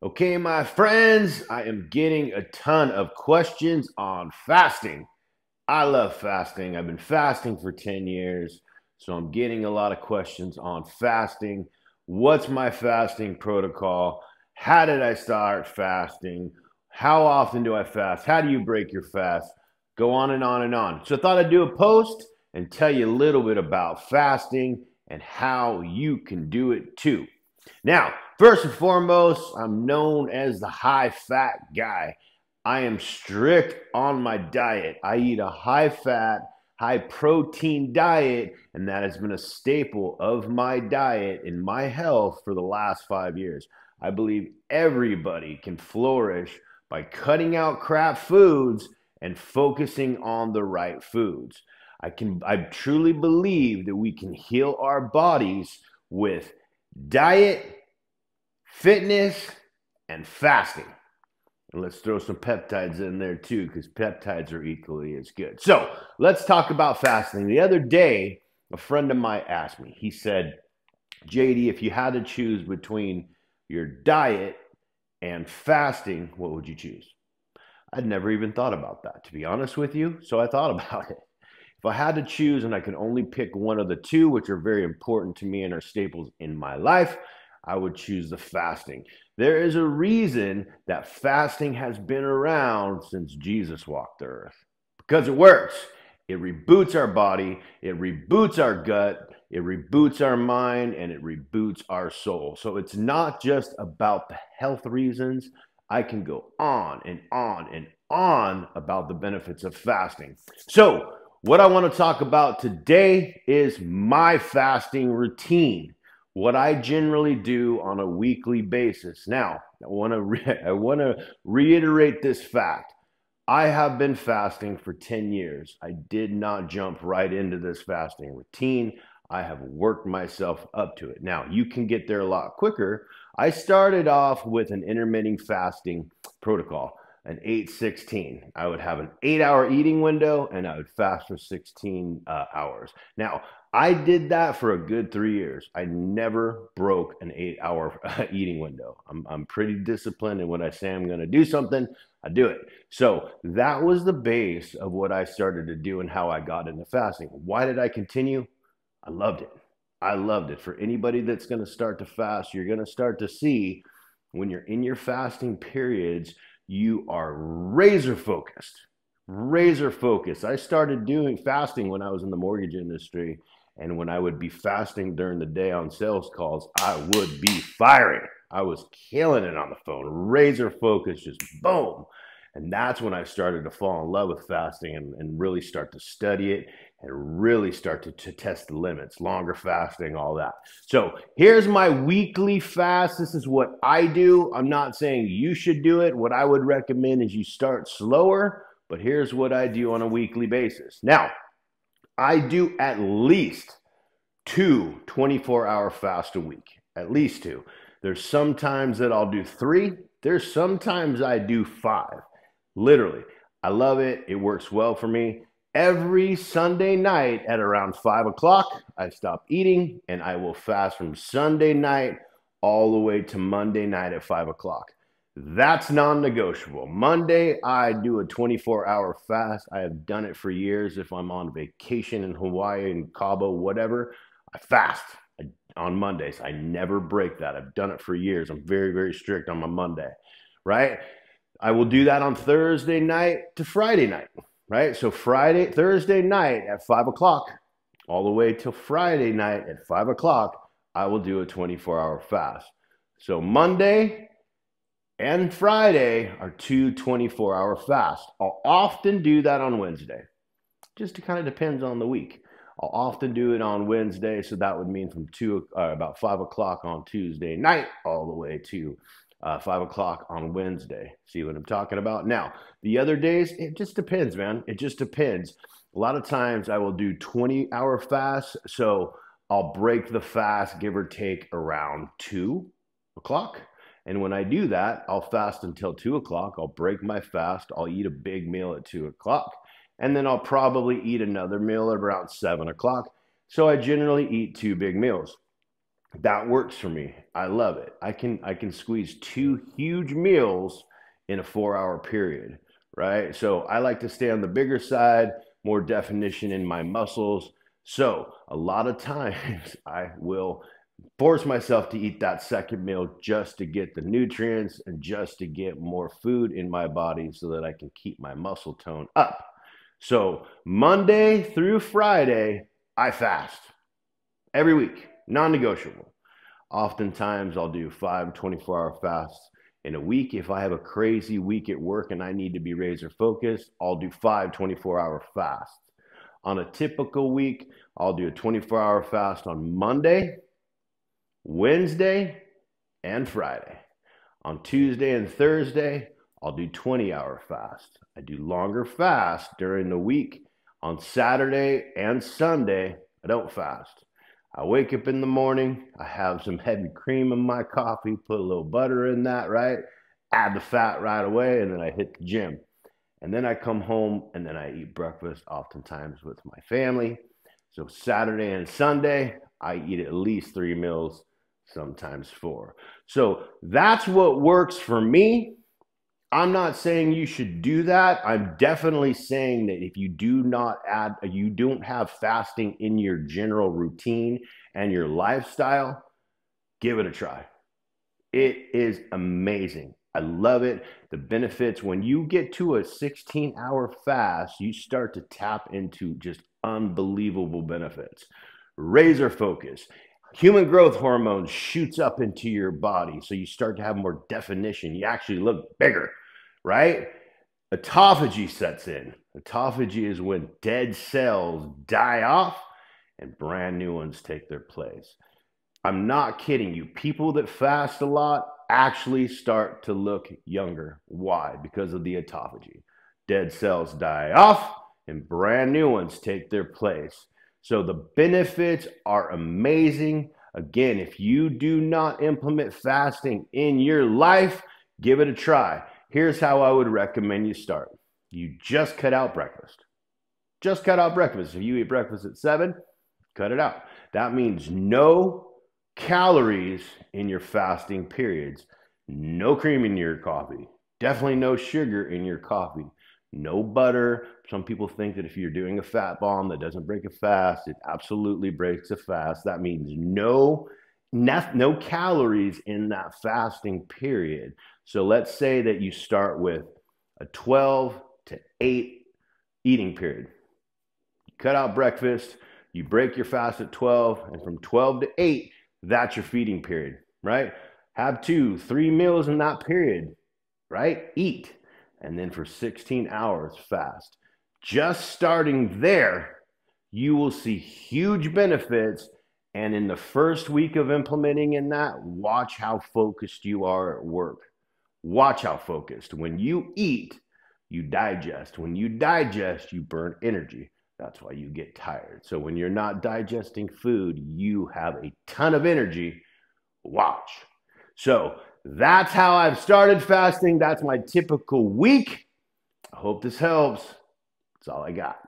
Okay, my friends, I am getting a ton of questions on fasting. I love fasting. I've been fasting for 10 years, so I'm getting a lot of questions on fasting. What's my fasting protocol? How did I start fasting? How often do I fast? How do you break your fast? Go on and on and on. So I thought I'd do a post and tell you a little bit about fasting and how you can do it too. Now, first and foremost, I'm known as the high fat guy. I am strict on my diet. I eat a high fat, high protein diet, and that has been a staple of my diet and my health for the last 5 years. I believe everybody can flourish by cutting out crap foods and focusing on the right foods. I truly believe that we can heal our bodies with diet, fitness, and fasting. And let's throw some peptides in there too, because peptides are equally as good. So let's talk about fasting. The other day, a friend of mine asked me, he said, JD, if you had to choose between your diet and fasting, what would you choose? I'd never even thought about that, to be honest with you. So I thought about it. If I had to choose and I could only pick one of the two, which are very important to me and are staples in my life, I would choose the fasting. There is a reason that fasting has been around since Jesus walked the earth because it works. It reboots our body, it reboots our gut, it reboots our mind, and it reboots our soul. So it's not just about the health reasons. I can go on and on and on about the benefits of fasting. So, what I want to talk about today is my fasting routine, what I generally do on a weekly basis. Now, I want to reiterate this fact. I have been fasting for 10 years. I did not jump right into this fasting routine. I have worked myself up to it. Now, you can get there a lot quicker. I started off with an intermittent fasting protocol, an 8-16. I would have an 8-hour eating window and I would fast for 16 hours. Now, I did that for a good 3 years. I never broke an 8-hour eating window. I'm pretty disciplined, and when I say I'm going to do something, I do it. So that was the base of what I started to do and how I got into fasting. Why did I continue? I loved it. I loved it. For anybody that's going to start to fast, you're going to start to see when you're in your fasting periods, you are razor focused. Razor focused. I started doing fasting when I was in the mortgage industry. And when I would be fasting during the day on sales calls, I would be firing. I was killing it on the phone, razor focused, just boom. And that's when I started to fall in love with fasting and really start to study it and really start to test the limits, longer fasting, all that. So here's my weekly fast. This is what I do. I'm not saying you should do it. What I would recommend is you start slower, but here's what I do on a weekly basis. Now, I do at least two 24-hour fasts a week, at least two. There's sometimes that I'll do three. There's sometimes I do five. Literally, I love it. It works well for me. Every Sunday night at around 5 o'clock, I stop eating and I will fast from Sunday night all the way to Monday night at 5 o'clock. That's non-negotiable. Monday, I do a 24-hour fast. I have done it for years. If I'm on vacation in Hawaii, in Cabo, whatever, I fast on Mondays. I never break that. I've done it for years. I'm very, very strict on my Monday, right? I will do that on Thursday night to Friday night, right? So Thursday night at 5 o'clock, all the way till Friday night at 5 o'clock, I will do a 24-hour fast. So Monday and Friday are two 24-hour fasts. I'll often do that on Wednesday. Just kind of depends on the week. I'll often do it on Wednesday, so that would mean from about 5 o'clock on Tuesday night all the way to 5 o'clock on Wednesday. See what I'm talking about? Now, the other days, it just depends, man. It just depends. A lot of times I will do 20-hour fasts, so I'll break the fast, give or take, around 2 o'clock. And when I do that, I'll fast until 2 o'clock. I'll break my fast. I'll eat a big meal at 2 o'clock. And then I'll probably eat another meal at around 7 o'clock. So I generally eat two big meals. That works for me. I love it. I can squeeze two huge meals in a 4 hour period, right? So I like to stay on the bigger side, more definition in my muscles. So a lot of times I will force myself to eat that second meal just to get the nutrients and just to get more food in my body so that I can keep my muscle tone up. So Monday through Friday, I fast every week, non negotiable. Oftentimes, I'll do 5 24-hour fasts in a week. If I have a crazy week at work and I need to be razor focused, I'll do 5 24-hour fasts. On a typical week, I'll do a 24-hour fast on Monday, Wednesday, and Friday. On Tuesday and Thursday, I'll do 20-hour fast. I do longer fasts during the week. On Saturday and Sunday, I don't fast. I wake up in the morning, I have some heavy cream in my coffee, put a little butter in that, right? Add the fat right away, and then I hit the gym. And then I come home and then I eat breakfast oftentimes with my family. So Saturday and Sunday, I eat at least 3 meals, sometimes 4. So that's what works for me. I'm not saying you should do that. I'm definitely saying that if you you don't have fasting in your general routine and your lifestyle, give it a try. It is amazing. I love it. The benefits, when you get to a 16-hour fast, you start to tap into just unbelievable benefits. Razor focus. Human growth hormone shoots up into your body. So you start to have more definition. You actually look bigger, right? Autophagy sets in. Autophagy is when dead cells die off and brand new ones take their place. I'm not kidding you. People that fast a lot actually start to look younger. Why? Because of the autophagy. Dead cells die off and brand new ones take their place. So the benefits are amazing. Again, if you do not implement fasting in your life, give it a try. Here's how I would recommend you start. You just cut out breakfast. Just cut out breakfast. If you eat breakfast at 7, cut it out. That means no calories in your fasting periods. No cream in your coffee. Definitely no sugar in your coffee. No butter. Some people think that if you're doing a fat bomb that doesn't break a fast, it absolutely breaks a fast. That means no calories in that fasting period. So let's say that you start with a 12 to 8 eating period. You cut out breakfast, you break your fast at 12, and from 12 to 8, that's your feeding period, right? Have 2-3 meals in that period, right? Eat. And then for 16 hours, fast. Just starting there, you will see huge benefits. And in the first week of implementing in that, watch how focused you are at work. Watch how focused. When you eat, you digest. When you digest, you burn energy. That's why you get tired. So when you're not digesting food, you have a ton of energy. Watch. So that's how I've started fasting. That's my typical week. I hope this helps. That's all I got.